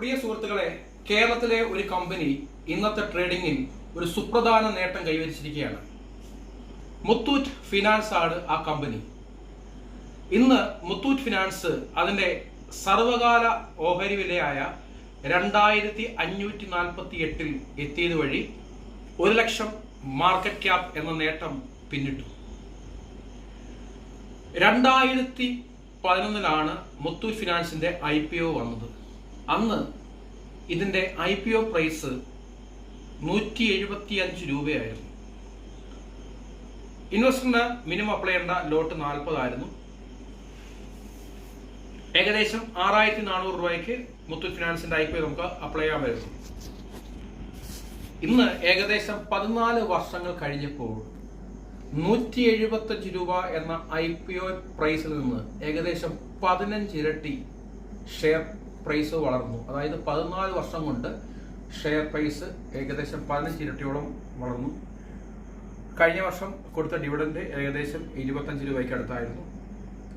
പ്രിയ സുഹൃത്തുക്കളെ, കേരളത്തിലെ ഒരു കമ്പനി ഇന്നത്തെ ട്രേഡിംഗിൽ ഒരു സുപ്രധാന നേട്ടം കൈവരിച്ചിരിക്കുകയാണ്. മുത്തൂറ്റ് ഫിനാൻസ് ആണ് ആ കമ്പനി. ഇന്ന് മുത്തൂറ്റ് ഫിനാൻസ് അതിന്റെ സർവകാല ഓഹരി വിലയായ 2548 എത്തിയത് വഴി 1 ലക്ഷം മാർക്കറ്റ് ക്യാപ് എന്ന നേട്ടം പിന്നിട്ടു. 2011 മുത്തൂറ്റ് ഫിനാൻസിന്റെ IPO വന്നത്. അന്ന് ഇതിന്റെ IPO പ്രൈസ് 175 രൂപയായിരുന്നു. ഇൻവെസ്റ്ററിന് മിനിമം അപ്ലൈ ചെയ്യേണ്ട ലോട്ട് 40 ആയിരുന്നു. ഏകദേശം 6400 രൂപയ്ക്ക് മുത്തൂറ്റ് ഫിനാൻസിന്റെ IPO നമുക്ക് അപ്ലൈ ചെയ്യാൻ വരുന്നു. ഇന്ന് ഏകദേശം 14 വർഷങ്ങൾ കഴിഞ്ഞപ്പോൾ 175 രൂപ എന്ന IPO പ്രൈസിൽ നിന്ന് ഏകദേശം 15 ഇരട്ടി ഷെയർ പ്രൈസ് വളർന്നു. അതായത് 14 വർഷം കൊണ്ട് ഷെയർ പ്രൈസ് ഏകദേശം 15 ഇരട്ടിയോളം വളർന്നു. കഴിഞ്ഞ വർഷം കൊടുത്ത ഡിവിഡൻഡ് ഏകദേശം 25 രൂപയ്ക്ക് അടുത്തായിരുന്നു.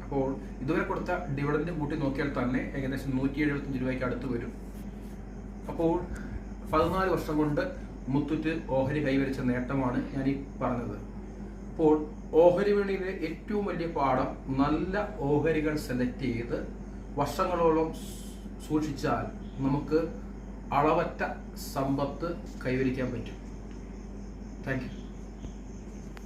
അപ്പോൾ ഇതുവരെ കൊടുത്ത ഡിവിഡൻഡ് കൂട്ടി നോക്കിയാൽ തന്നെ ഏകദേശം 175 രൂപയ്ക്ക് അടുത്ത് വരും. അപ്പോൾ 14 വർഷം കൊണ്ട് മുത്തൂറ്റ് ഓഹരി കൈവരിച്ച നേട്ടമാണ് ഞാൻ ഈ പറഞ്ഞത്. അപ്പോൾ ഓഹരി വിപണിയിലെ ഏറ്റവും വലിയ പാഠം, നല്ല ഓഹരികൾ സെലക്ട് ചെയ്ത് വർഷങ്ങളോളം സൂക്ഷിച്ചാൽ നമുക്ക് അളവറ്റ സമ്പത്ത് കൈവരിക്കാൻ പറ്റും. Thank you.